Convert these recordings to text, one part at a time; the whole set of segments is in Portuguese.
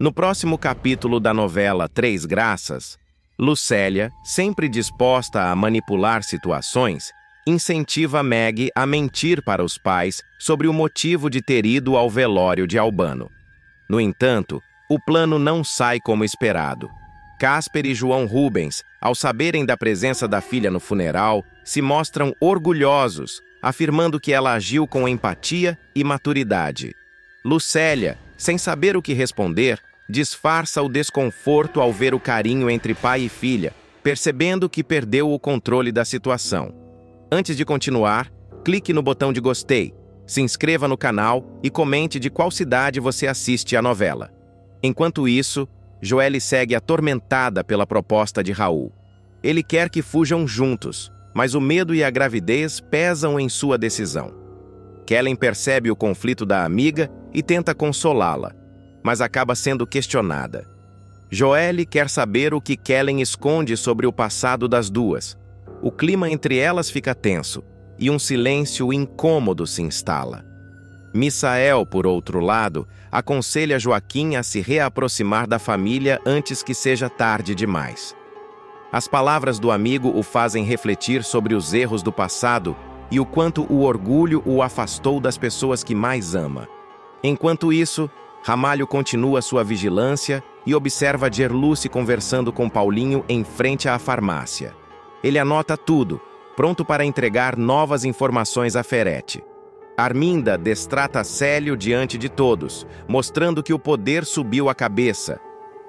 No próximo capítulo da novela Três Graças, Lucélia, sempre disposta a manipular situações, incentiva Meg a mentir para os pais sobre o motivo de ter ido ao velório de Albano. No entanto, o plano não sai como esperado. Casper e João Rubens, ao saberem da presença da filha no funeral, se mostram orgulhosos, afirmando que ela agiu com empatia e maturidade. Lucélia, sem saber o que responder, disfarça o desconforto ao ver o carinho entre pai e filha, percebendo que perdeu o controle da situação. Antes de continuar, clique no botão de gostei, se inscreva no canal e comente de qual cidade você assiste a novela. Enquanto isso, Joelle segue atormentada pela proposta de Raul. Ele quer que fujam juntos, mas o medo e a gravidez pesam em sua decisão. Kellen percebe o conflito da amiga e tenta consolá-la, mas acaba sendo questionada. Joelle quer saber o que Kellen esconde sobre o passado das duas. O clima entre elas fica tenso e um silêncio incômodo se instala. Misael, por outro lado, aconselha Joaquim a se reaproximar da família antes que seja tarde demais. As palavras do amigo o fazem refletir sobre os erros do passado e o quanto o orgulho o afastou das pessoas que mais ama. Enquanto isso, Ramalho continua sua vigilância e observa Gerluce conversando com Paulinho em frente à farmácia. Ele anota tudo, pronto para entregar novas informações a Ferete. Arminda destrata Célio diante de todos, mostrando que o poder subiu a cabeça.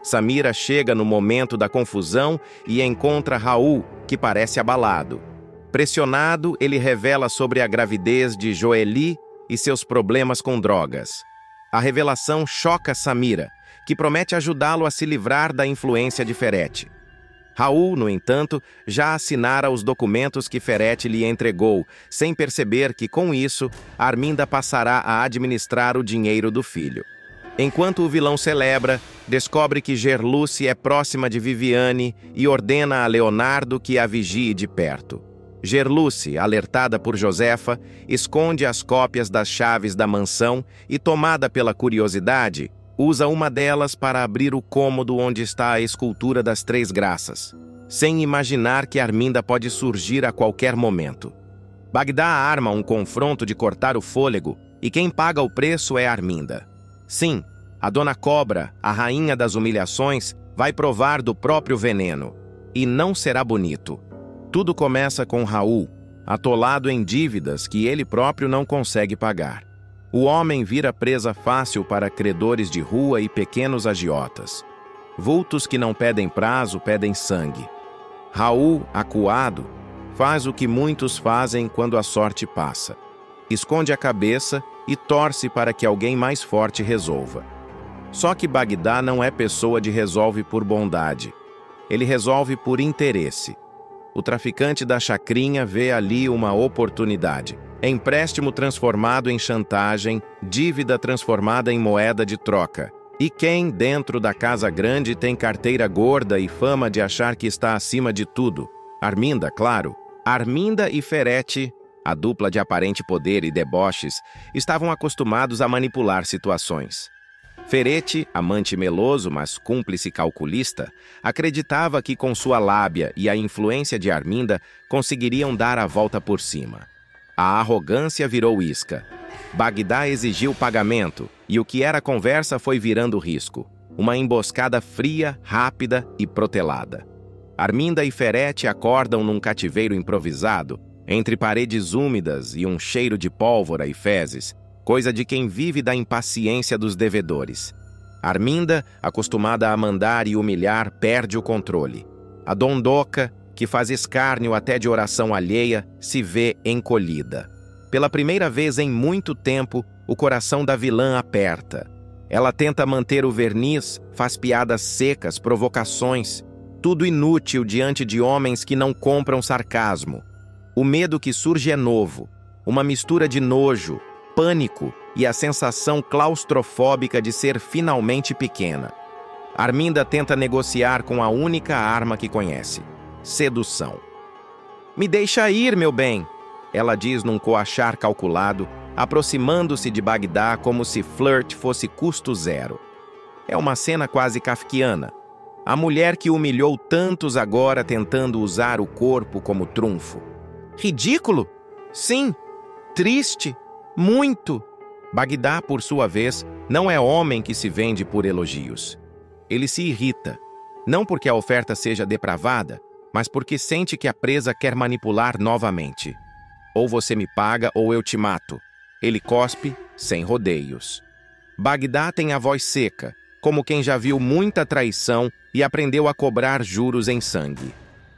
Samira chega no momento da confusão e encontra Raul, que parece abalado. Pressionado, ele revela sobre a gravidez de Joeli e seus problemas com drogas. A revelação choca Samira, que promete ajudá-lo a se livrar da influência de Ferete. Raul, no entanto, já assinara os documentos que Ferete lhe entregou, sem perceber que, com isso, Arminda passará a administrar o dinheiro do filho. Enquanto o vilão celebra, descobre que Gerluce é próxima de Viviane e ordena a Leonardo que a vigie de perto. Gerluce, alertada por Josefa, esconde as cópias das chaves da mansão e, tomada pela curiosidade, usa uma delas para abrir o cômodo onde está a escultura das Três Graças, sem imaginar que Arminda pode surgir a qualquer momento. Bagdá arma um confronto de cortar o fôlego e quem paga o preço é Arminda. Sim, a Dona Cobra, a rainha das humilhações, vai provar do próprio veneno. E não será bonito. Tudo começa com Raul, atolado em dívidas que ele próprio não consegue pagar. O homem vira presa fácil para credores de rua e pequenos agiotas. Vultos que não pedem prazo, pedem sangue. Raul, acuado, faz o que muitos fazem quando a sorte passa. Esconde a cabeça e torce para que alguém mais forte resolva. Só que Bagdá não é pessoa de resolve por bondade. Ele resolve por interesse. O traficante da chacrinha vê ali uma oportunidade. Empréstimo transformado em chantagem, dívida transformada em moeda de troca. E quem, dentro da casa grande, tem carteira gorda e fama de achar que está acima de tudo? Arminda, claro. Arminda e Ferete, a dupla de aparente poder e deboches, estavam acostumados a manipular situações. Ferete, amante meloso, mas cúmplice calculista, acreditava que com sua lábia e a influência de Arminda conseguiriam dar a volta por cima. A arrogância virou isca. Bagdá exigiu pagamento, e o que era conversa foi virando risco. Uma emboscada fria, rápida e protelada. Arminda e Ferete acordam num cativeiro improvisado, entre paredes úmidas e um cheiro de pólvora e fezes, coisa de quem vive da impaciência dos devedores. Arminda, acostumada a mandar e humilhar, perde o controle. A dondoca, que faz escárnio até de oração alheia, se vê encolhida. Pela primeira vez em muito tempo, o coração da vilã aperta. Ela tenta manter o verniz, faz piadas secas, provocações, tudo inútil diante de homens que não compram sarcasmo. O medo que surge é novo, uma mistura de nojo, pânico e a sensação claustrofóbica de ser finalmente pequena. Arminda tenta negociar com a única arma que conhece: sedução. "Me deixa ir, meu bem", ela diz num coachar calculado, aproximando-se de Bagdá como se flirt fosse custo zero. É uma cena quase kafkiana. A mulher que humilhou tantos agora tentando usar o corpo como trunfo. Ridículo? Sim. Triste? Muito. Bagdá, por sua vez, não é homem que se vende por elogios. Ele se irrita, não porque a oferta seja depravada, mas porque sente que a presa quer manipular novamente. Ou você me paga ou eu te mato. Ele cospe, sem rodeios. Bagdá tem a voz seca, como quem já viu muita traição e aprendeu a cobrar juros em sangue.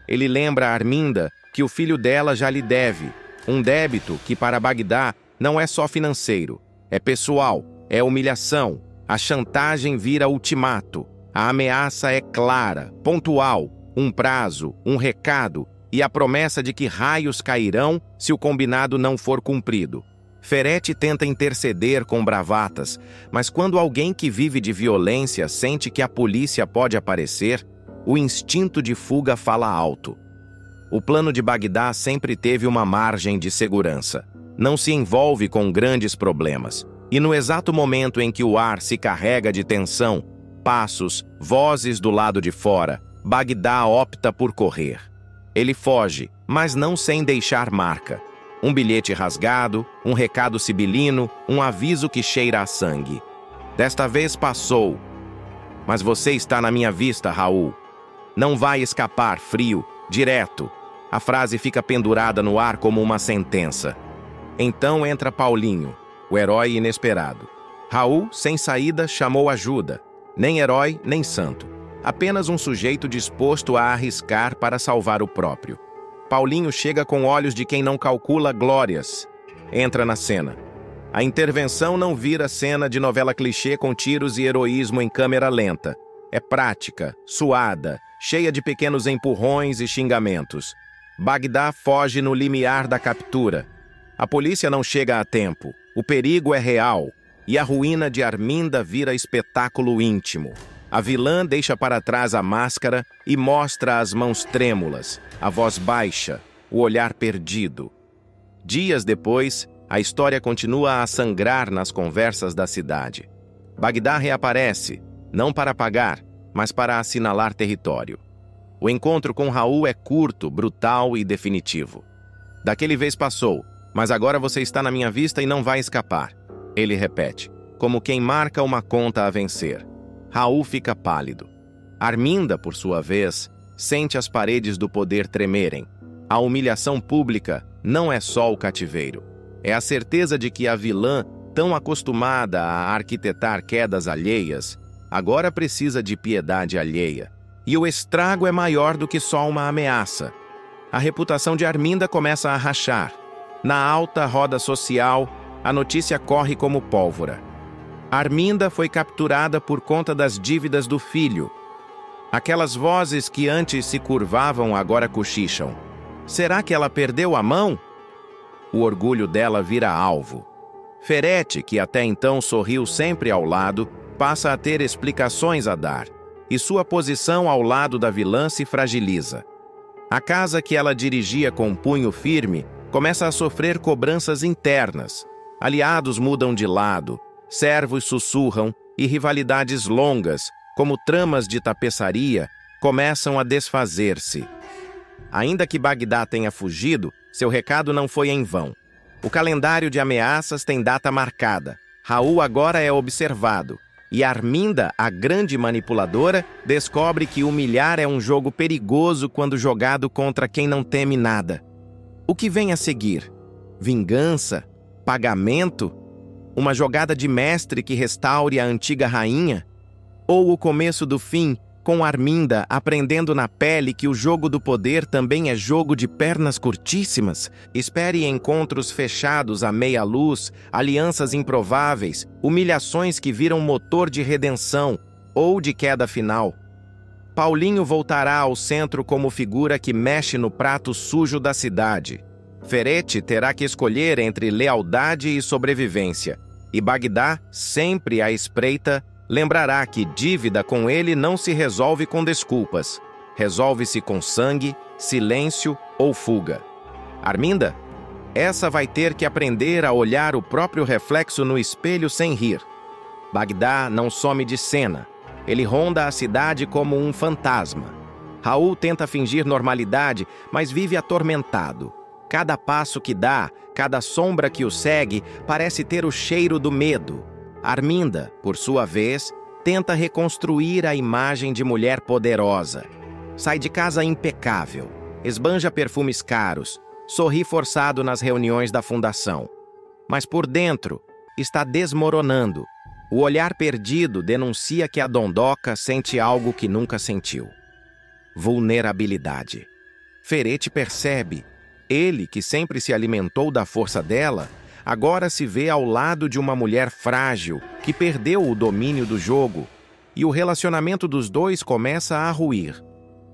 Ele lembra a Arminda que o filho dela já lhe deve, um débito que para Bagdá não é só financeiro, é pessoal, é humilhação, a chantagem vira ultimato, a ameaça é clara, pontual, um prazo, um recado e a promessa de que raios cairão se o combinado não for cumprido. Ferete tenta interceder com bravatas, mas quando alguém que vive de violência sente que a polícia pode aparecer, o instinto de fuga fala alto. O plano de Bagdá sempre teve uma margem de segurança. Não se envolve com grandes problemas. E no exato momento em que o ar se carrega de tensão, passos, vozes do lado de fora, Bagdá opta por correr. Ele foge, mas não sem deixar marca. Um bilhete rasgado, um recado sibilino, um aviso que cheira a sangue. Desta vez passou. Mas você está na minha vista, Raul. Não vai escapar, frio, direto. A frase fica pendurada no ar como uma sentença. Então entra Paulinho, o herói inesperado. Raul, sem saída, chamou ajuda. Nem herói, nem santo. Apenas um sujeito disposto a arriscar para salvar o próprio. Paulinho chega com olhos de quem não calcula glórias. Entra na cena. A intervenção não vira cena de novela clichê com tiros e heroísmo em câmera lenta. É prática, suada, cheia de pequenos empurrões e xingamentos. Bagdá foge no limiar da captura. A polícia não chega a tempo. O perigo é real. E a ruína de Arminda vira espetáculo íntimo. A vilã deixa para trás a máscara e mostra as mãos trêmulas, a voz baixa, o olhar perdido. Dias depois, a história continua a sangrar nas conversas da cidade. Bagdá reaparece, não para pagar, mas para assinalar território. O encontro com Raul é curto, brutal e definitivo. Daquele vez passou, mas agora você está na minha vista e não vai escapar. Ele repete, como quem marca uma conta a vencer. Raul fica pálido. Arminda, por sua vez, sente as paredes do poder tremerem. A humilhação pública não é só o cativeiro. É a certeza de que a vilã, tão acostumada a arquitetar quedas alheias, agora precisa de piedade alheia. E o estrago é maior do que só uma ameaça. A reputação de Arminda começa a rachar. Na alta roda social, a notícia corre como pólvora. Arminda foi capturada por conta das dívidas do filho. Aquelas vozes que antes se curvavam agora cochicham. Será que ela perdeu a mão? O orgulho dela vira alvo. Ferete, que até então sorriu sempre ao lado, passa a ter explicações a dar, e sua posição ao lado da vilã se fragiliza. A casa que ela dirigia com punho firme começa a sofrer cobranças internas. Aliados mudam de lado, servos sussurram e rivalidades longas, como tramas de tapeçaria, começam a desfazer-se. Ainda que Bagdá tenha fugido, seu recado não foi em vão. O calendário de ameaças tem data marcada. Raul agora é observado. E Arminda, a grande manipuladora, descobre que humilhar é um jogo perigoso quando jogado contra quem não teme nada. O que vem a seguir? Vingança? Pagamento? Uma jogada de mestre que restaure a antiga rainha? Ou o começo do fim, com Arminda aprendendo na pele que o jogo do poder também é jogo de pernas curtíssimas? Espere encontros fechados à meia luz, alianças improváveis, humilhações que viram motor de redenção ou de queda final. Paulinho voltará ao centro como figura que mexe no prato sujo da cidade. Ferete terá que escolher entre lealdade e sobrevivência. E Bagdá, sempre à espreita, lembrará que dívida com ele não se resolve com desculpas. Resolve-se com sangue, silêncio ou fuga. Arminda? Essa vai ter que aprender a olhar o próprio reflexo no espelho sem rir. Bagdá não some de cena. Ele ronda a cidade como um fantasma. Raul tenta fingir normalidade, mas vive atormentado. Cada passo que dá, cada sombra que o segue, parece ter o cheiro do medo. Arminda, por sua vez, tenta reconstruir a imagem de mulher poderosa. Sai de casa impecável, esbanja perfumes caros, sorri forçado nas reuniões da fundação. Mas por dentro, está desmoronando. O olhar perdido denuncia que a dondoca sente algo que nunca sentiu. Vulnerabilidade. Ferete percebe. Ele, que sempre se alimentou da força dela, agora se vê ao lado de uma mulher frágil que perdeu o domínio do jogo, e o relacionamento dos dois começa a ruir.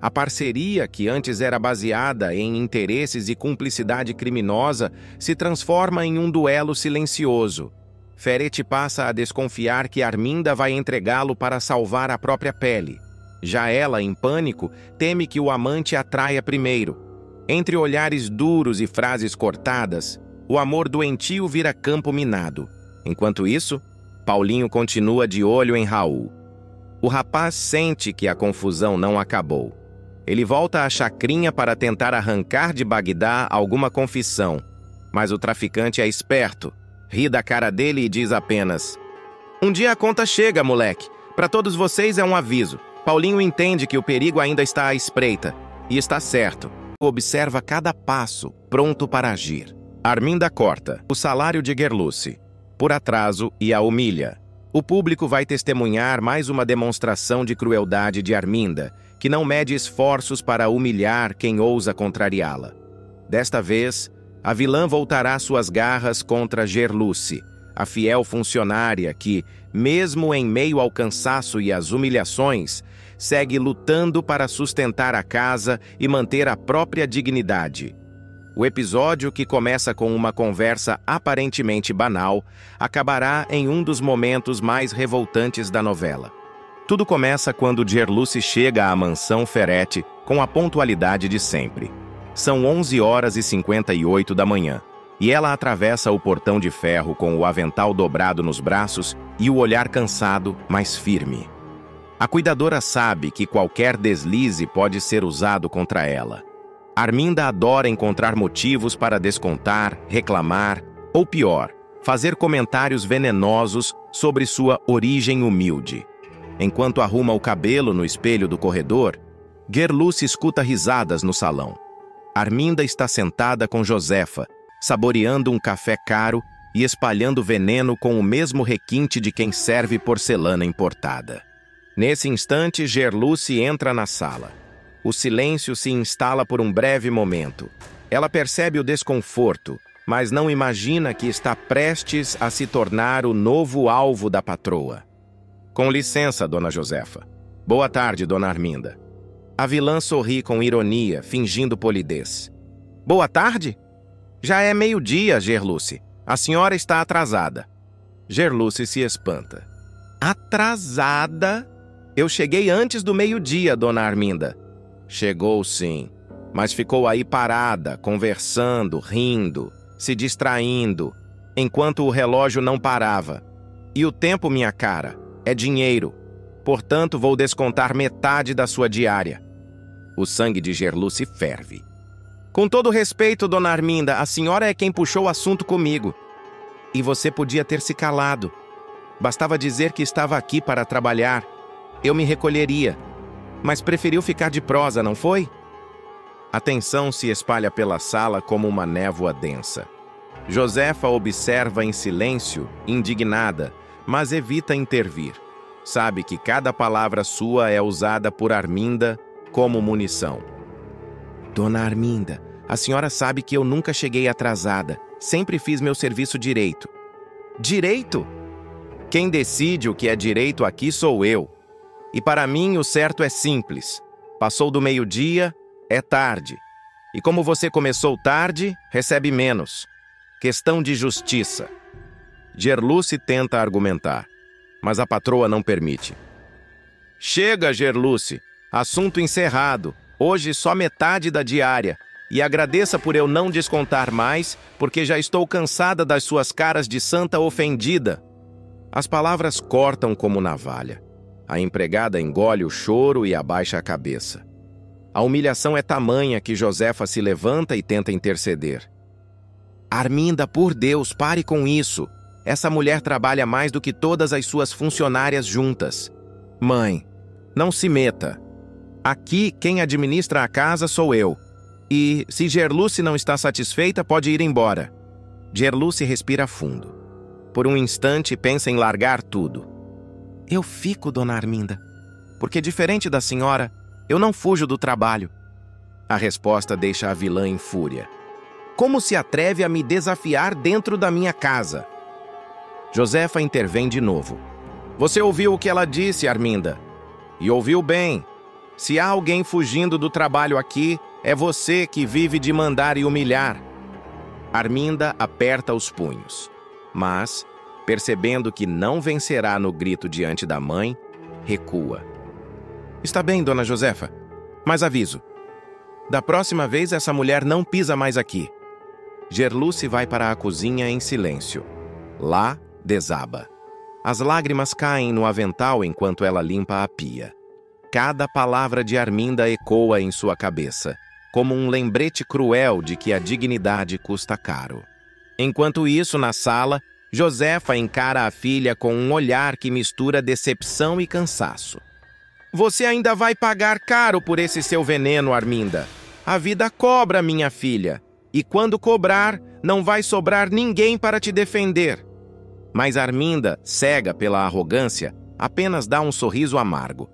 A parceria, que antes era baseada em interesses e cumplicidade criminosa, se transforma em um duelo silencioso. Ferete passa a desconfiar que Arminda vai entregá-lo para salvar a própria pele. Já ela, em pânico, teme que o amante a traia primeiro. Entre olhares duros e frases cortadas, o amor doentio vira campo minado. Enquanto isso, Paulinho continua de olho em Raul. O rapaz sente que a confusão não acabou. Ele volta à chacrinha para tentar arrancar de Bagdá alguma confissão, mas o traficante é esperto, ri da cara dele e diz apenas: "Um dia a conta chega, moleque. Para todos vocês é um aviso. Paulinho entende que o perigo ainda está à espreita, e está certo. Observa cada passo, pronto para agir." Arminda corta o salário de Gerluce por atraso e a humilha. O público vai testemunhar mais uma demonstração de crueldade de Arminda, que não mede esforços para humilhar quem ousa contrariá-la. Desta vez, a vilã voltará suas garras contra Gerluce, a fiel funcionária que, mesmo em meio ao cansaço e às humilhações, segue lutando para sustentar a casa e manter a própria dignidade. O episódio, que começa com uma conversa aparentemente banal, acabará em um dos momentos mais revoltantes da novela. Tudo começa quando Gerluce chega à mansão Ferete com a pontualidade de sempre. São 11h58 da manhã, e ela atravessa o portão de ferro com o avental dobrado nos braços e o olhar cansado, mas firme. A cuidadora sabe que qualquer deslize pode ser usado contra ela. Arminda adora encontrar motivos para descontar, reclamar, ou pior, fazer comentários venenosos sobre sua origem humilde. Enquanto arruma o cabelo no espelho do corredor, Gerluce escuta risadas no salão. Arminda está sentada com Josefa, saboreando um café caro e espalhando veneno com o mesmo requinte de quem serve porcelana importada. Nesse instante, Gerluce entra na sala. O silêncio se instala por um breve momento. Ela percebe o desconforto, mas não imagina que está prestes a se tornar o novo alvo da patroa. "Com licença, dona Josefa." "Boa tarde, dona Arminda." A vilã sorri com ironia, fingindo polidez. "Boa tarde? Já é meio-dia, Gerluce. A senhora está atrasada." Gerluce se espanta. "Atrasada? Eu cheguei antes do meio-dia, dona Arminda." "Chegou sim, mas ficou aí parada, conversando, rindo, se distraindo, enquanto o relógio não parava. E o tempo, minha cara, é dinheiro. Portanto, vou descontar metade da sua diária." O sangue de Gerluce ferve. "Com todo respeito, dona Arminda, a senhora é quem puxou o assunto comigo. E você podia ter se calado. Bastava dizer que estava aqui para trabalhar. Eu me recolheria. Mas preferiu ficar de prosa, não foi?" A tensão se espalha pela sala como uma névoa densa. Josefa observa em silêncio, indignada, mas evita intervir. Sabe que cada palavra sua é usada por Arminda como munição. "Dona Arminda, a senhora sabe que eu nunca cheguei atrasada. Sempre fiz meu serviço direito." "Direito? Quem decide o que é direito aqui sou eu. E para mim o certo é simples. Passou do meio-dia, é tarde. E como você começou tarde, recebe menos. Questão de justiça." Gerluce tenta argumentar, mas a patroa não permite. "Chega, Gerluce. Assunto encerrado. Hoje só metade da diária. E agradeça por eu não descontar mais, porque já estou cansada das suas caras de santa ofendida." As palavras cortam como navalha. A empregada engole o choro e abaixa a cabeça. A humilhação é tamanha que Josefa se levanta e tenta interceder. Arminda, por Deus, pare com isso. Essa mulher trabalha mais do que todas as suas funcionárias juntas. Mãe, não se meta. Aqui, quem administra a casa sou eu. E, se Gerluce não está satisfeita, pode ir embora. Gerluce respira fundo. Por um instante, pensa em largar tudo. Eu fico, dona Arminda, porque, diferente da senhora, eu não fujo do trabalho. A resposta deixa a vilã em fúria. Como se atreve a me desafiar dentro da minha casa? Josefa intervém de novo. Você ouviu o que ela disse, Arminda? E ouviu bem. Se há alguém fugindo do trabalho aqui, é você que vive de mandar e humilhar. Arminda aperta os punhos, mas, percebendo que não vencerá no grito diante da mãe, recua. Está bem, dona Josefa, mas aviso. Da próxima vez essa mulher não pisa mais aqui. Gerluce vai para a cozinha em silêncio. Lá, desaba. As lágrimas caem no avental enquanto ela limpa a pia. Cada palavra de Arminda ecoa em sua cabeça, como um lembrete cruel de que a dignidade custa caro. Enquanto isso, na sala, Josefa encara a filha com um olhar que mistura decepção e cansaço. Você ainda vai pagar caro por esse seu veneno, Arminda. A vida cobra, minha filha. E quando cobrar, não vai sobrar ninguém para te defender. Mas Arminda, cega pela arrogância, apenas dá um sorriso amargo.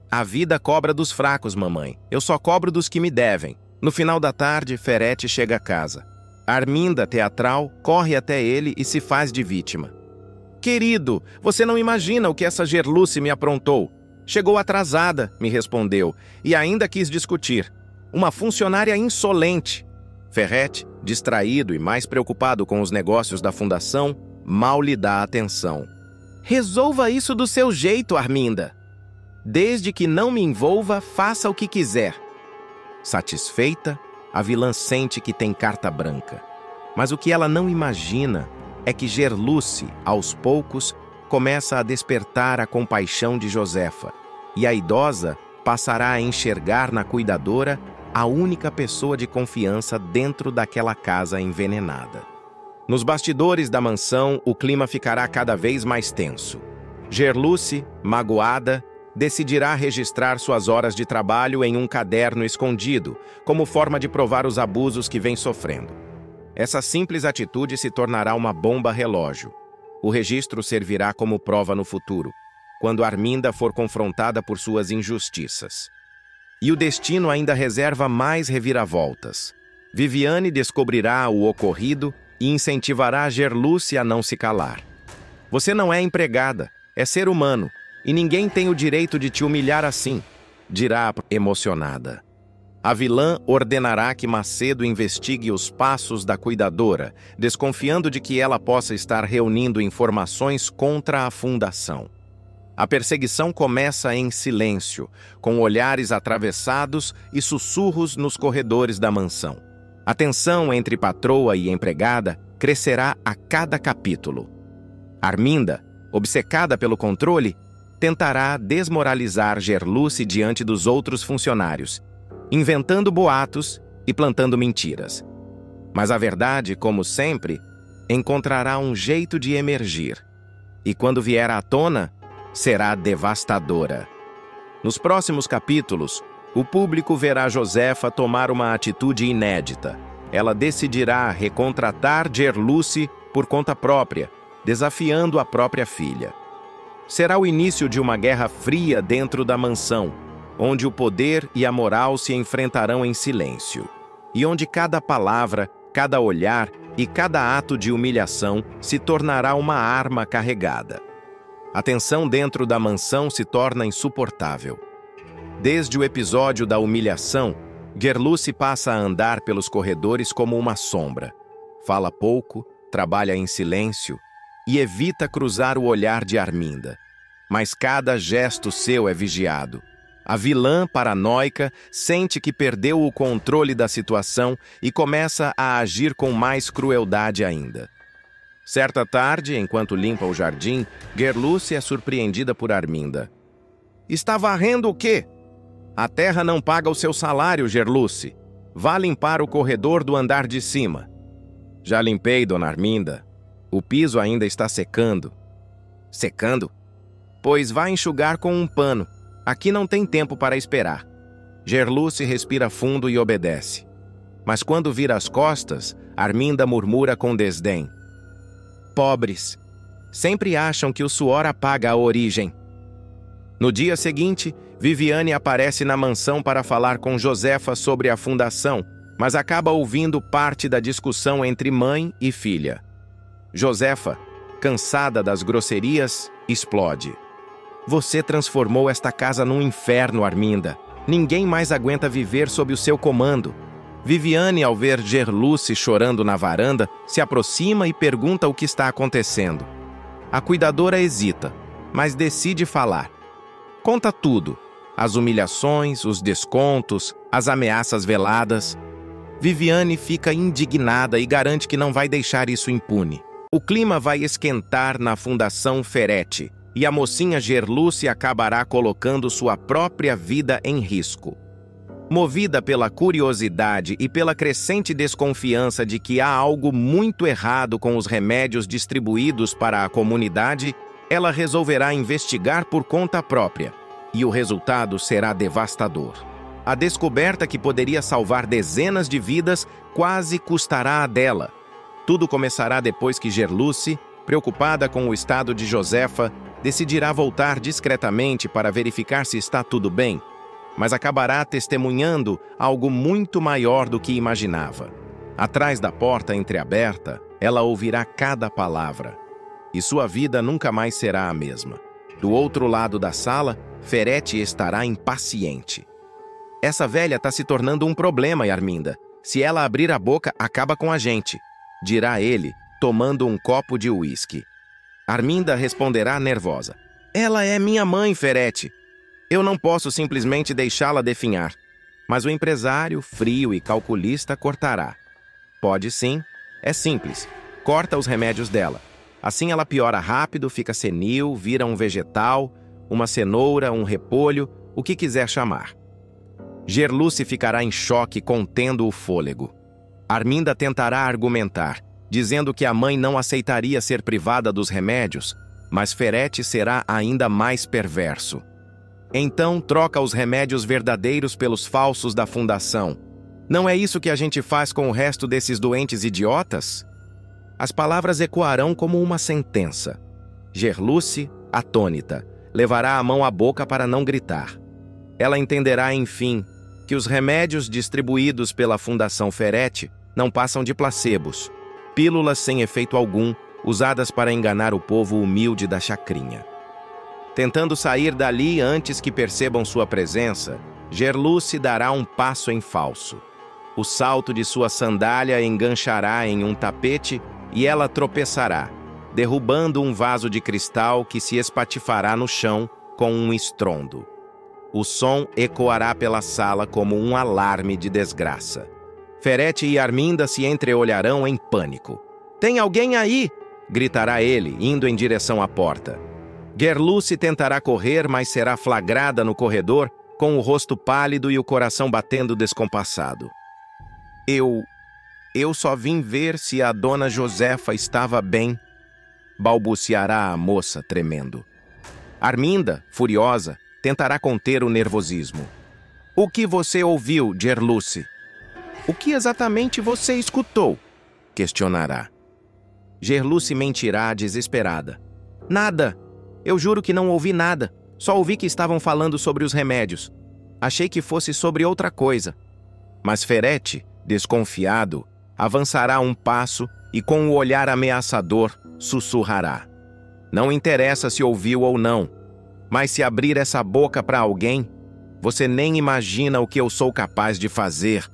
A vida cobra dos fracos, mamãe. Eu só cobro dos que me devem. No final da tarde, Ferete chega a casa. Arminda, teatral, corre até ele e se faz de vítima. Querido, você não imagina o que essa Gerluce me aprontou. Chegou atrasada, me respondeu, e ainda quis discutir. Uma funcionária insolente. Ferrete, distraído e mais preocupado com os negócios da fundação, mal lhe dá atenção. Resolva isso do seu jeito, Arminda. Desde que não me envolva, faça o que quiser. Satisfeita, a vilã sente que tem carta branca. Mas o que ela não imagina é que Gerluce, aos poucos, começa a despertar a compaixão de Josefa, e a idosa passará a enxergar na cuidadora a única pessoa de confiança dentro daquela casa envenenada. Nos bastidores da mansão, o clima ficará cada vez mais tenso. Gerluce, magoada, decidirá registrar suas horas de trabalho em um caderno escondido, como forma de provar os abusos que vem sofrendo. Essa simples atitude se tornará uma bomba relógio. O registro servirá como prova no futuro, quando Arminda for confrontada por suas injustiças. E o destino ainda reserva mais reviravoltas. Viviane descobrirá o ocorrido e incentivará Gerluce a não se calar. Você não é empregada, é ser humano, e ninguém tem o direito de te humilhar assim, dirá emocionada. A vilã ordenará que Macedo investigue os passos da cuidadora, desconfiando de que ela possa estar reunindo informações contra a fundação. A perseguição começa em silêncio, com olhares atravessados e sussurros nos corredores da mansão. A tensão entre patroa e empregada crescerá a cada capítulo. Arminda, obcecada pelo controle, tentará desmoralizar Gerluce diante dos outros funcionários, inventando boatos e plantando mentiras. Mas a verdade, como sempre, encontrará um jeito de emergir. E quando vier à tona, será devastadora. Nos próximos capítulos, o público verá Josefa tomar uma atitude inédita. Ela decidirá recontratar Gerluce por conta própria, desafiando a própria filha. Será o início de uma guerra fria dentro da mansão, onde o poder e a moral se enfrentarão em silêncio, e onde cada palavra, cada olhar e cada ato de humilhação se tornará uma arma carregada. A tensão dentro da mansão se torna insuportável. Desde o episódio da humilhação, Gerluce passa a andar pelos corredores como uma sombra. Fala pouco, trabalha em silêncio e evita cruzar o olhar de Arminda. Mas cada gesto seu é vigiado. A vilã paranoica sente que perdeu o controle da situação e começa a agir com mais crueldade ainda. Certa tarde, enquanto limpa o jardim, Gerluce é surpreendida por Arminda. Está varrendo o quê? A terra não paga o seu salário, Gerluce. Vá limpar o corredor do andar de cima. Já limpei, dona Arminda. O piso ainda está secando. Secando? Pois vá enxugar com um pano. Aqui não tem tempo para esperar. Gerluce respira fundo e obedece. Mas quando vira as costas, Arminda murmura com desdém. Pobres. Sempre acham que o suor apaga a origem. No dia seguinte, Viviane aparece na mansão para falar com Josefa sobre a fundação, mas acaba ouvindo parte da discussão entre mãe e filha. Josefa, cansada das grosserias, explode. Você transformou esta casa num inferno, Arminda. Ninguém mais aguenta viver sob o seu comando. Viviane, ao ver Gerluce chorando na varanda, se aproxima e pergunta o que está acontecendo. A cuidadora hesita, mas decide falar. Conta tudo. As humilhações, os descontos, as ameaças veladas. Viviane fica indignada e garante que não vai deixar isso impune. O clima vai esquentar na Fundação Ferretti e a mocinha Gerluce acabará colocando sua própria vida em risco. Movida pela curiosidade e pela crescente desconfiança de que há algo muito errado com os remédios distribuídos para a comunidade, ela resolverá investigar por conta própria, e o resultado será devastador. A descoberta que poderia salvar dezenas de vidas quase custará a dela. Tudo começará depois que Gerluce, preocupada com o estado de Josefa, decidirá voltar discretamente para verificar se está tudo bem, mas acabará testemunhando algo muito maior do que imaginava. Atrás da porta entreaberta, ela ouvirá cada palavra, e sua vida nunca mais será a mesma. Do outro lado da sala, Ferretti estará impaciente. Essa velha está se tornando um problema, Arminda. Se ela abrir a boca, acaba com a gente, dirá ele, tomando um copo de uísque. Arminda responderá nervosa. Ela é minha mãe, Ferretti. Eu não posso simplesmente deixá-la definhar. Mas o empresário, frio e calculista, cortará. Pode sim, é simples. Corta os remédios dela. Assim ela piora rápido, fica senil, vira um vegetal, uma cenoura, um repolho, o que quiser chamar. Gerluce ficará em choque, contendo o fôlego. Arminda tentará argumentar, dizendo que a mãe não aceitaria ser privada dos remédios, mas Ferretti será ainda mais perverso. Então troca os remédios verdadeiros pelos falsos da fundação. Não é isso que a gente faz com o resto desses doentes idiotas? As palavras ecoarão como uma sentença. Gerluce, atônita, levará a mão à boca para não gritar. Ela entenderá, enfim, que os remédios distribuídos pela Fundação Ferretti não passam de placebos, pílulas sem efeito algum, usadas para enganar o povo humilde da chacrinha. Tentando sair dali antes que percebam sua presença, Gerluce dará um passo em falso. O salto de sua sandália enganchará em um tapete e ela tropeçará, derrubando um vaso de cristal que se espatifará no chão com um estrondo. O som ecoará pela sala como um alarme de desgraça. Ferretti e Arminda se entreolharão em pânico. "Tem alguém aí?" gritará ele, indo em direção à porta. Gerluce tentará correr, mas será flagrada no corredor, com o rosto pálido e o coração batendo descompassado. Eu só vim ver se a dona Josefa estava bem", balbuciará a moça, tremendo. Arminda, furiosa, tentará conter o nervosismo. "O que você ouviu, Gerluce?" "O que exatamente você escutou?" questionará. Gerluce mentirá desesperada. "Nada. Eu juro que não ouvi nada. Só ouvi que estavam falando sobre os remédios. Achei que fosse sobre outra coisa." Mas Ferretti, desconfiado, avançará um passo e, com o olhar ameaçador, sussurrará. "Não interessa se ouviu ou não, mas se abrir essa boca para alguém, você nem imagina o que eu sou capaz de fazer."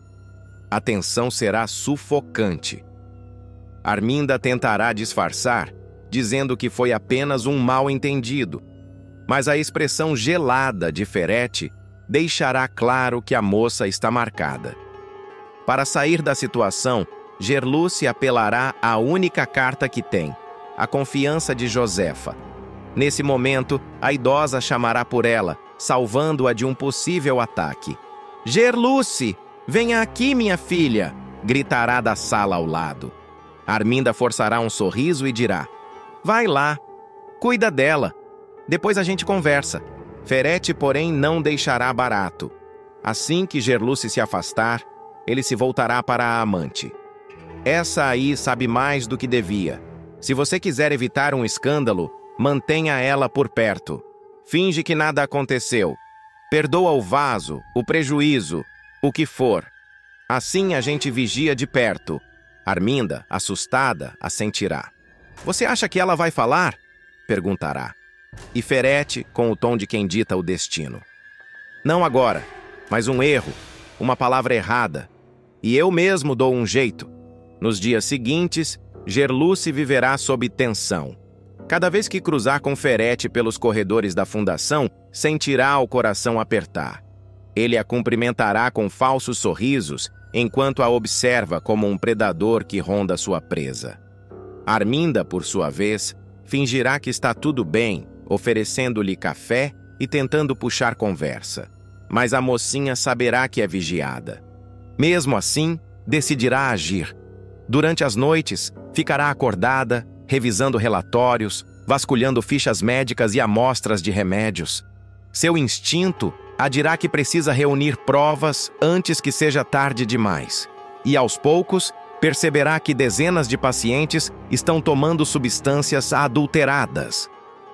A tensão será sufocante. Arminda tentará disfarçar, dizendo que foi apenas um mal-entendido, mas a expressão gelada de Ferretti deixará claro que a moça está marcada. Para sair da situação, Gerluce apelará à única carta que tem, a confiança de Josefa. Nesse momento, a idosa chamará por ela, salvando-a de um possível ataque. Gerluce, venha aqui, minha filha! Gritará da sala ao lado. Arminda forçará um sorriso e dirá: vai lá, cuida dela. Depois a gente conversa. Ferete, porém, não deixará barato. Assim que Gerluce se afastar, ele se voltará para a amante. Essa aí sabe mais do que devia. Se você quiser evitar um escândalo, mantenha ela por perto. Finge que nada aconteceu. Perdoa o vaso, o prejuízo, o que for. Assim a gente vigia de perto. Arminda, assustada, assentirá. Você acha que ela vai falar? Perguntará. E Ferete, com o tom de quem dita o destino. Não agora, mas um erro, uma palavra errada. E eu mesmo dou um jeito. Nos dias seguintes, Gerluce viverá sob tensão. Cada vez que cruzar com Ferete pelos corredores da fundação, sentirá o coração apertar. Ele a cumprimentará com falsos sorrisos, enquanto a observa como um predador que ronda sua presa. Arminda, por sua vez, fingirá que está tudo bem, oferecendo-lhe café e tentando puxar conversa. Mas a mocinha saberá que é vigiada. Mesmo assim, decidirá agir. Durante as noites, ficará acordada, revisando relatórios, vasculhando fichas médicas e amostras de remédios. Seu instinto a dirá que precisa reunir provas antes que seja tarde demais. E, aos poucos, perceberá que dezenas de pacientes estão tomando substâncias adulteradas.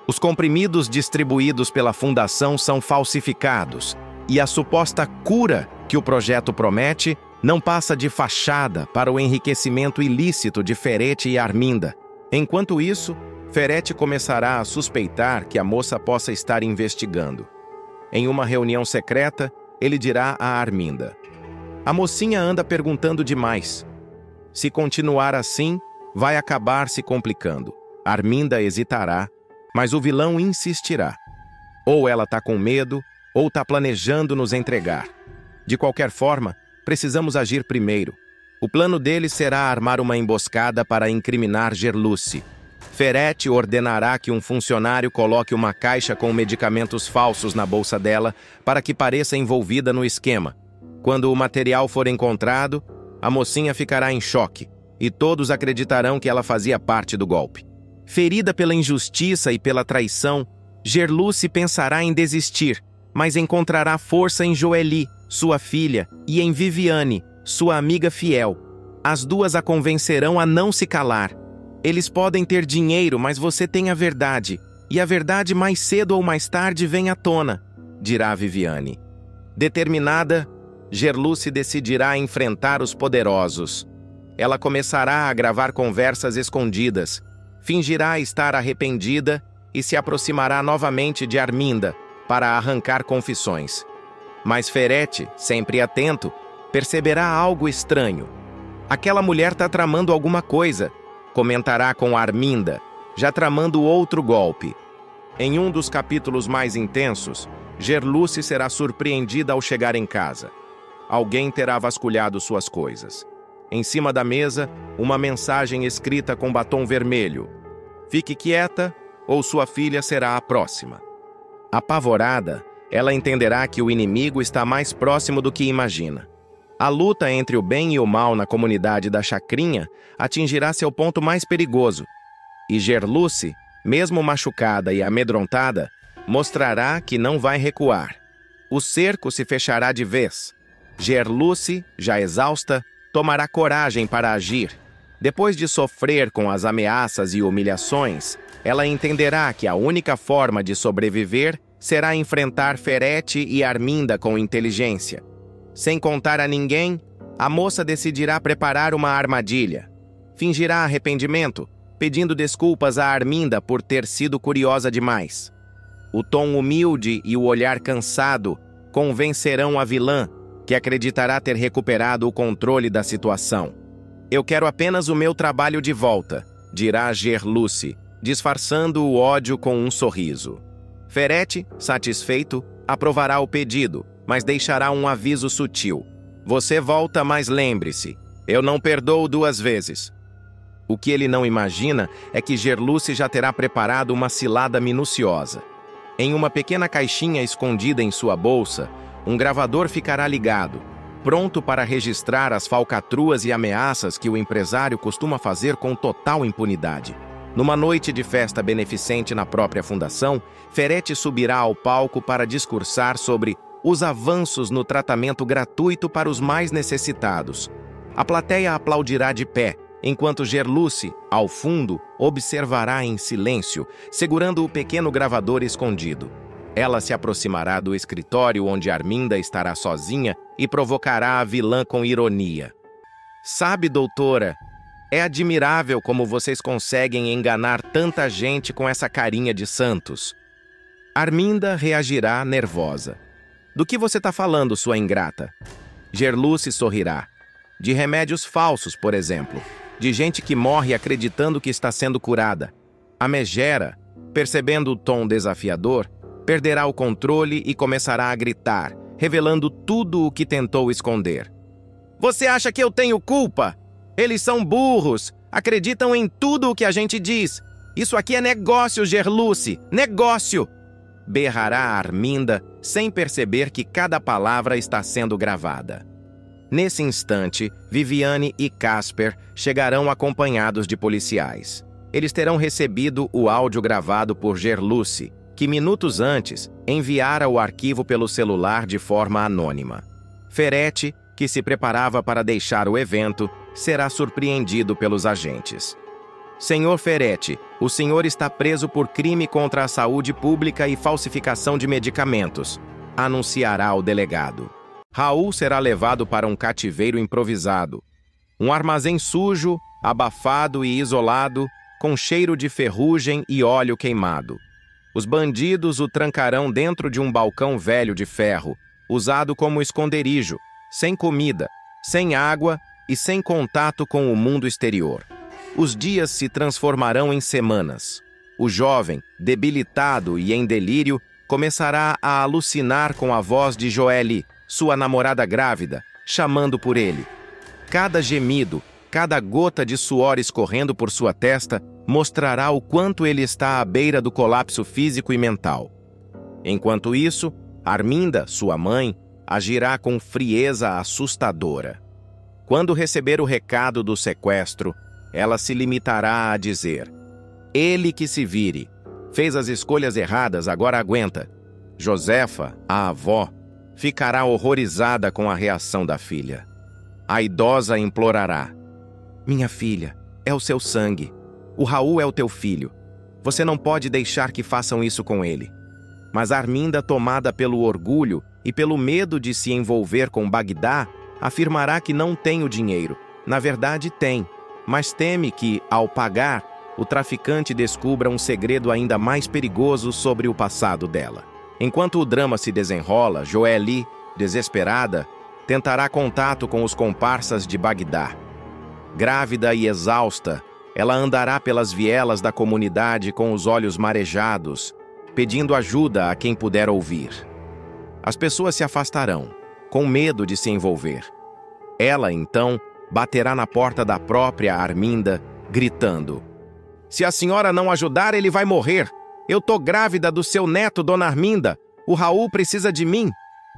Os comprimidos distribuídos pela fundação são falsificados, e a suposta cura que o projeto promete não passa de fachada para o enriquecimento ilícito de Ferete e Arminda. Enquanto isso, Ferete começará a suspeitar que a moça possa estar investigando. Em uma reunião secreta, ele dirá a Arminda: a mocinha anda perguntando demais. Se continuar assim, vai acabar se complicando. Arminda hesitará, mas o vilão insistirá. Ou ela está com medo, ou está planejando nos entregar. De qualquer forma, precisamos agir primeiro. O plano dele será armar uma emboscada para incriminar Gerluce. Ferete ordenará que um funcionário coloque uma caixa com medicamentos falsos na bolsa dela para que pareça envolvida no esquema. Quando o material for encontrado, a mocinha ficará em choque e todos acreditarão que ela fazia parte do golpe. Ferida pela injustiça e pela traição, Gerluce pensará em desistir, mas encontrará força em Joely, sua filha, e em Viviane, sua amiga fiel. As duas a convencerão a não se calar. Eles podem ter dinheiro, mas você tem a verdade, e a verdade mais cedo ou mais tarde vem à tona, dirá Viviane. Determinada, Gerluce decidirá enfrentar os poderosos. Ela começará a gravar conversas escondidas, fingirá estar arrependida e se aproximará novamente de Arminda para arrancar confissões. Mas Ferete, sempre atento, perceberá algo estranho. Aquela mulher está tramando alguma coisa, comentará com Arminda, já tramando outro golpe. Em um dos capítulos mais intensos, Gerluce será surpreendida ao chegar em casa. Alguém terá vasculhado suas coisas. Em cima da mesa, uma mensagem escrita com batom vermelho. Fique quieta, ou sua filha será a próxima. Apavorada, ela entenderá que o inimigo está mais próximo do que imagina. A luta entre o bem e o mal na comunidade da Chacrinha atingirá seu ponto mais perigoso. E Gerluce, mesmo machucada e amedrontada, mostrará que não vai recuar. O cerco se fechará de vez. Gerluce, já exausta, tomará coragem para agir. Depois de sofrer com as ameaças e humilhações, ela entenderá que a única forma de sobreviver será enfrentar Ferete e Arminda com inteligência. Sem contar a ninguém, a moça decidirá preparar uma armadilha. Fingirá arrependimento, pedindo desculpas a Arminda por ter sido curiosa demais. O tom humilde e o olhar cansado convencerão a vilã, que acreditará ter recuperado o controle da situação. Eu quero apenas o meu trabalho de volta, dirá Gerluce, disfarçando o ódio com um sorriso. Ferete, satisfeito, aprovará o pedido, mas deixará um aviso sutil. Você volta, mas lembre-se, eu não perdoo 2 vezes. O que ele não imagina é que Gerluce já terá preparado uma cilada minuciosa. Em uma pequena caixinha escondida em sua bolsa, um gravador ficará ligado, pronto para registrar as falcatruas e ameaças que o empresário costuma fazer com total impunidade. Numa noite de festa beneficente na própria fundação, Ferretti subirá ao palco para discursar sobre os avanços no tratamento gratuito para os mais necessitados. A plateia aplaudirá de pé, enquanto Gerluce, ao fundo, observará em silêncio, segurando o pequeno gravador escondido. Ela se aproximará do escritório onde Arminda estará sozinha e provocará a vilã com ironia. Sabe, doutora, é admirável como vocês conseguem enganar tanta gente com essa carinha de santos. Arminda reagirá nervosa. Do que você está falando, sua ingrata? Gerluce sorrirá. De remédios falsos, por exemplo. De gente que morre acreditando que está sendo curada. A megera, percebendo o tom desafiador, perderá o controle e começará a gritar, revelando tudo o que tentou esconder. Você acha que eu tenho culpa? Eles são burros, acreditam em tudo o que a gente diz. Isso aqui é negócio, Gerluce, negócio! Berrará Arminda, sem perceber que cada palavra está sendo gravada. Nesse instante, Viviane e Casper chegarão acompanhados de policiais. Eles terão recebido o áudio gravado por Gerluce, que minutos antes enviara o arquivo pelo celular de forma anônima. Ferretti, que se preparava para deixar o evento, será surpreendido pelos agentes. Senhor Ferretti, o senhor está preso por crime contra a saúde pública e falsificação de medicamentos, anunciará o delegado. Raul será levado para um cativeiro improvisado. Um armazém sujo, abafado e isolado, com cheiro de ferrugem e óleo queimado. Os bandidos o trancarão dentro de um balcão velho de ferro, usado como esconderijo, sem comida, sem água e sem contato com o mundo exterior. Os dias se transformarão em semanas. O jovem, debilitado e em delírio, começará a alucinar com a voz de Joelle, sua namorada grávida, chamando por ele. Cada gemido, cada gota de suor escorrendo por sua testa mostrará o quanto ele está à beira do colapso físico e mental. Enquanto isso, Arminda, sua mãe, agirá com frieza assustadora. Quando receber o recado do sequestro, ela se limitará a dizer: ele que se vire. Fez as escolhas erradas, agora aguenta. Josefa, a avó, ficará horrorizada com a reação da filha. A idosa implorará: minha filha, é o seu sangue. O Raul é o teu filho. Você não pode deixar que façam isso com ele. Mas Arminda, tomada pelo orgulho e pelo medo de se envolver com Bagdá, afirmará que não tem o dinheiro. Na verdade, tem, mas teme que, ao pagar, o traficante descubra um segredo ainda mais perigoso sobre o passado dela. Enquanto o drama se desenrola, Joelle, desesperada, tentará contato com os comparsas de Bagdá. Grávida e exausta, ela andará pelas vielas da comunidade com os olhos marejados, pedindo ajuda a quem puder ouvir. As pessoas se afastarão, com medo de se envolver. Ela, então, baterá na porta da própria Arminda, gritando: se a senhora não ajudar, ele vai morrer. Eu tô grávida do seu neto, dona Arminda. O Raul precisa de mim.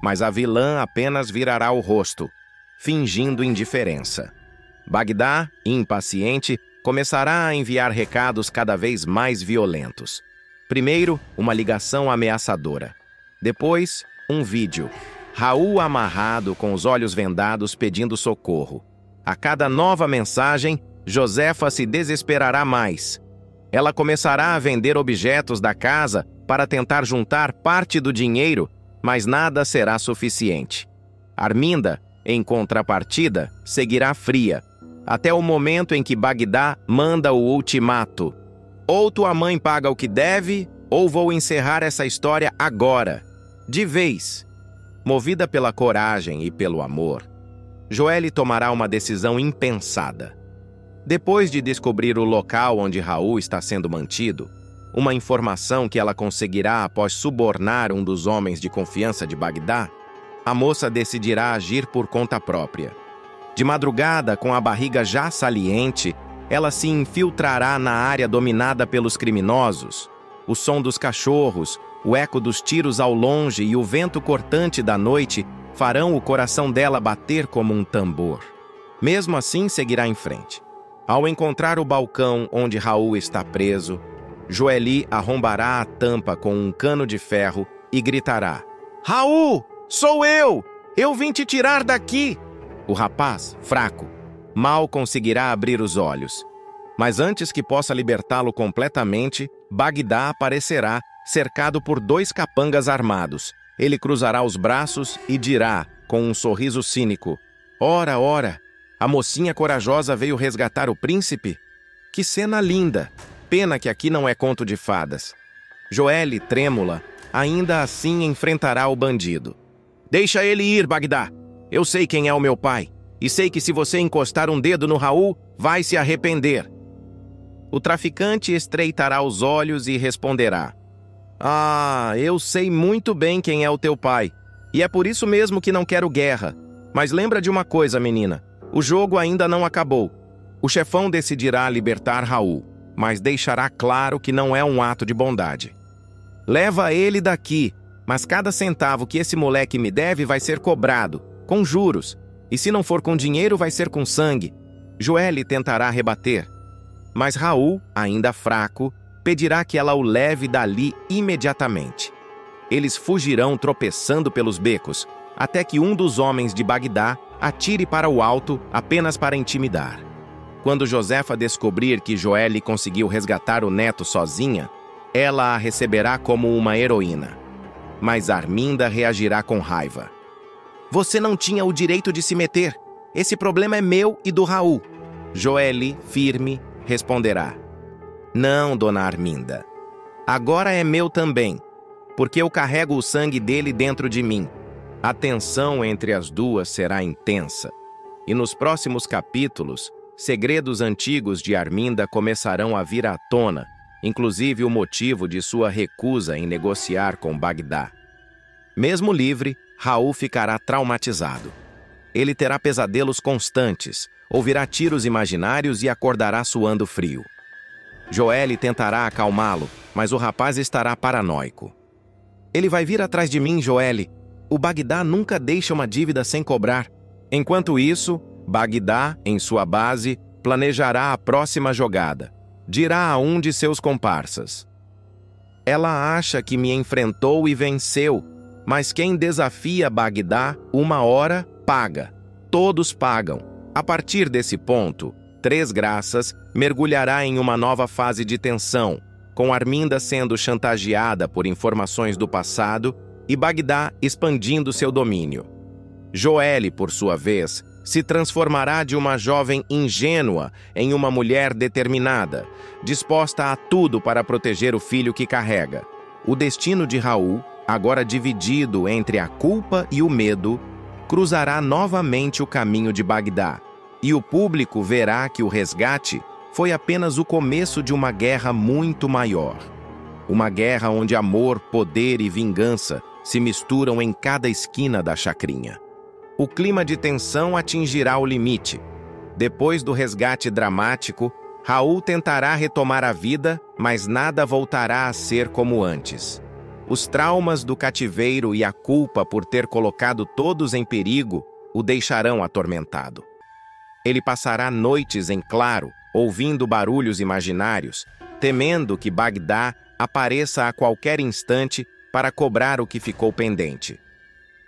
Mas a vilã apenas virará o rosto, fingindo indiferença. Bagdá, impaciente, começará a enviar recados cada vez mais violentos. Primeiro, uma ligação ameaçadora. Depois, um vídeo. Raul amarrado, com os olhos vendados, pedindo socorro. A cada nova mensagem, Josefa se desesperará mais. Ela começará a vender objetos da casa para tentar juntar parte do dinheiro, mas nada será suficiente. Arminda, em contrapartida, seguirá fria, até o momento em que Bagdá manda o ultimato: ou tua mãe paga o que deve, ou vou encerrar essa história agora, de vez. Movida pela coragem e pelo amor, Joelle tomará uma decisão impensada. Depois de descobrir o local onde Raul está sendo mantido, uma informação que ela conseguirá após subornar um dos homens de confiança de Bagdá, a moça decidirá agir por conta própria. De madrugada, com a barriga já saliente, ela se infiltrará na área dominada pelos criminosos. O som dos cachorros, O eco dos tiros ao longe e o vento cortante da noite farão o coração dela bater como um tambor. Mesmo assim, seguirá em frente. Ao encontrar o balcão onde Raul está preso, Joely arrombará a tampa com um cano de ferro e gritará: "Raul, sou eu! Eu vim te tirar daqui!" O rapaz, fraco, mal conseguirá abrir os olhos. Mas antes que possa libertá-lo completamente, Bagdá aparecerá, cercado por 2 capangas armados. Ele cruzará os braços e dirá, com um sorriso cínico: "Ora, ora, a mocinha corajosa veio resgatar o príncipe? Que cena linda! Pena que aqui não é conto de fadas." Joely, trêmula, ainda assim enfrentará o bandido. "Deixa ele ir, Bagdá. Eu sei quem é o meu pai. E sei que se você encostar um dedo no Raul, vai se arrepender." O traficante estreitará os olhos e responderá: "Ah, eu sei muito bem quem é o teu pai. E é por isso mesmo que não quero guerra. Mas lembra de uma coisa, menina. O jogo ainda não acabou. O chefão decidirá libertar Raul, mas deixará claro que não é um ato de bondade. Leva ele daqui, mas cada centavo que esse moleque me deve vai ser cobrado, com juros. E se não for com dinheiro, vai ser com sangue." Joely tentará rebater, mas Raul, ainda fraco, pedirá que ela o leve dali imediatamente. Eles fugirão tropeçando pelos becos, até que um dos homens de Bagdá atire para o alto apenas para intimidar. Quando Josefa descobrir que Joely conseguiu resgatar o neto sozinha, ela a receberá como uma heroína. Mas Arminda reagirá com raiva. "Você não tinha o direito de se meter. Esse problema é meu e do Raul." Joely, firme, responderá: "Não, dona Arminda. Agora é meu também, porque eu carrego o sangue dele dentro de mim." A tensão entre as duas será intensa. E nos próximos capítulos, segredos antigos de Arminda começarão a vir à tona, inclusive o motivo de sua recusa em negociar com Bagdá. Mesmo livre, Raul ficará traumatizado. Ele terá pesadelos constantes, ouvirá tiros imaginários e acordará suando frio. Joely tentará acalmá-lo, mas o rapaz estará paranoico. "Ele vai vir atrás de mim, Joely. O Bagdá nunca deixa uma dívida sem cobrar." Enquanto isso, Bagdá, em sua base, planejará a próxima jogada. Dirá a um de seus comparsas: "Ela acha que me enfrentou e venceu, mas quem desafia Bagdá, uma hora, paga. Todos pagam." A partir desse ponto, Três Graças mergulhará em uma nova fase de tensão, com Arminda sendo chantageada por informações do passado e Bagdá expandindo seu domínio. Joely, por sua vez, se transformará de uma jovem ingênua em uma mulher determinada, disposta a tudo para proteger o filho que carrega. O destino de Raul, agora dividido entre a culpa e o medo, cruzará novamente o caminho de Bagdá, e o público verá que o resgate foi apenas o começo de uma guerra muito maior. Uma guerra onde amor, poder e vingança se misturam em cada esquina da chacrinha. O clima de tensão atingirá o limite. Depois do resgate dramático, Raul tentará retomar a vida, mas nada voltará a ser como antes. Os traumas do cativeiro e a culpa por ter colocado todos em perigo o deixarão atormentado. Ele passará noites em claro, ouvindo barulhos imaginários, temendo que Bagdá apareça a qualquer instante para cobrar o que ficou pendente.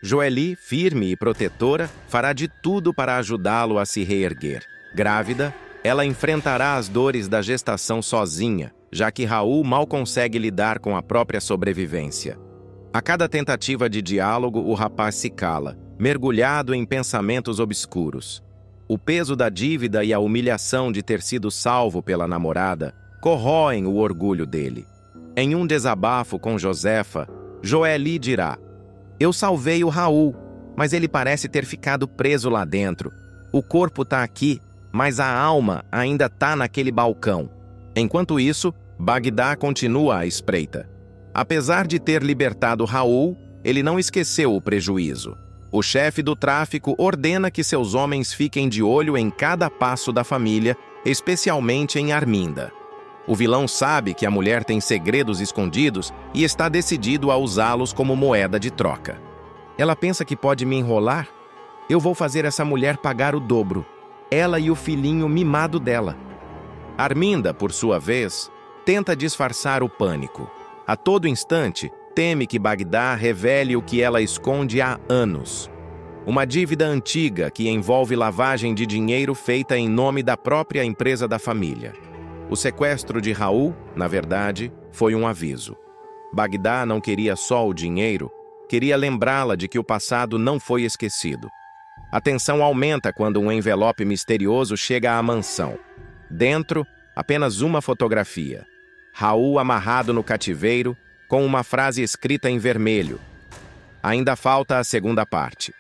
Joely, firme e protetora, fará de tudo para ajudá-lo a se reerguer. Grávida, ela enfrentará as dores da gestação sozinha, já que Raul mal consegue lidar com a própria sobrevivência. A cada tentativa de diálogo, o rapaz se cala, mergulhado em pensamentos obscuros. O peso da dívida e a humilhação de ter sido salvo pela namorada corroem o orgulho dele. Em um desabafo com Josefa, Joely dirá: "Eu salvei o Raul, mas ele parece ter ficado preso lá dentro. O corpo tá aqui, mas a alma ainda tá naquele balcão." Enquanto isso, Bagdá continua à espreita. Apesar de ter libertado Raul, ele não esqueceu o prejuízo. O chefe do tráfico ordena que seus homens fiquem de olho em cada passo da família, especialmente em Arminda. O vilão sabe que a mulher tem segredos escondidos e está decidido a usá-los como moeda de troca. Ela pensa que pode me enrolar? Eu vou fazer essa mulher pagar o dobro. Ela e o filhinho mimado dela. Arminda, por sua vez, tenta disfarçar o pânico. A todo instante, teme que Bagdá revele o que ela esconde há anos. Uma dívida antiga que envolve lavagem de dinheiro feita em nome da própria empresa da família. O sequestro de Raul, na verdade, foi um aviso. Bagdá não queria só o dinheiro, queria lembrá-la de que o passado não foi esquecido. A tensão aumenta quando um envelope misterioso chega à mansão. Dentro, apenas uma fotografia. Raul amarrado no cativeiro, com uma frase escrita em vermelho. Ainda falta a segunda parte.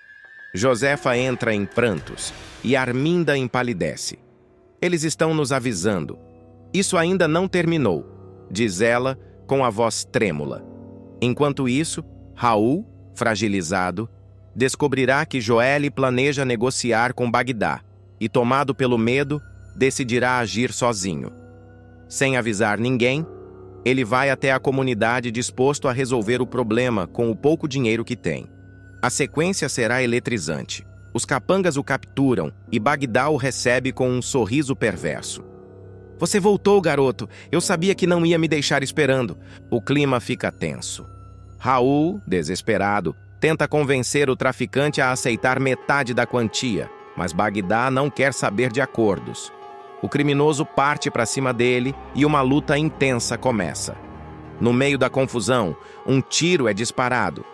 Josefa entra em prantos e Arminda empalidece. Eles estão nos avisando. Isso ainda não terminou, diz ela com a voz trêmula. Enquanto isso, Raul, fragilizado, descobrirá que Joelle planeja negociar com Bagdá e, tomado pelo medo, decidirá agir sozinho. Sem avisar ninguém, ele vai até a comunidade disposto a resolver o problema com o pouco dinheiro que tem. A sequência será eletrizante. Os capangas o capturam e Bagdá o recebe com um sorriso perverso. Você voltou, garoto. Eu sabia que não ia me deixar esperando. O clima fica tenso. Raul, desesperado, tenta convencer o traficante a aceitar metade da quantia, mas Bagdá não quer saber de acordos. O criminoso parte para cima dele e uma luta intensa começa. No meio da confusão, um tiro é disparado.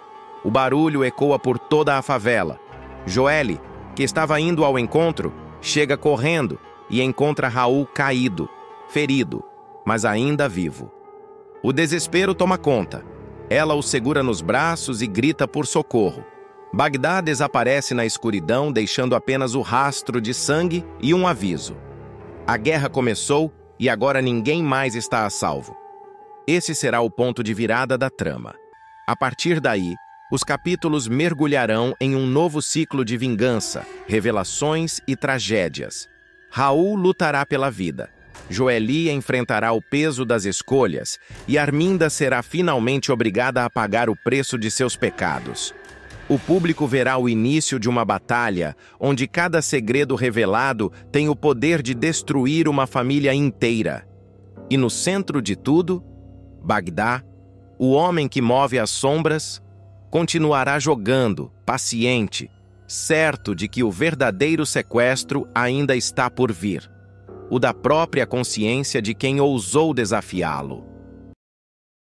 O barulho ecoa por toda a favela. Joelle, que estava indo ao encontro, chega correndo e encontra Raul caído, ferido, mas ainda vivo. O desespero toma conta. Ela o segura nos braços e grita por socorro. Bagdá desaparece na escuridão, deixando apenas o rastro de sangue e um aviso. A guerra começou e agora ninguém mais está a salvo. Esse será o ponto de virada da trama. A partir daí, os capítulos mergulharão em um novo ciclo de vingança, revelações e tragédias. Raul lutará pela vida. Joely enfrentará o peso das escolhas e Arminda será finalmente obrigada a pagar o preço de seus pecados. O público verá o início de uma batalha onde cada segredo revelado tem o poder de destruir uma família inteira. E no centro de tudo, Bagdá, o homem que move as sombras, continuará jogando, paciente, certo de que o verdadeiro sequestro ainda está por vir. O da própria consciência de quem ousou desafiá-lo.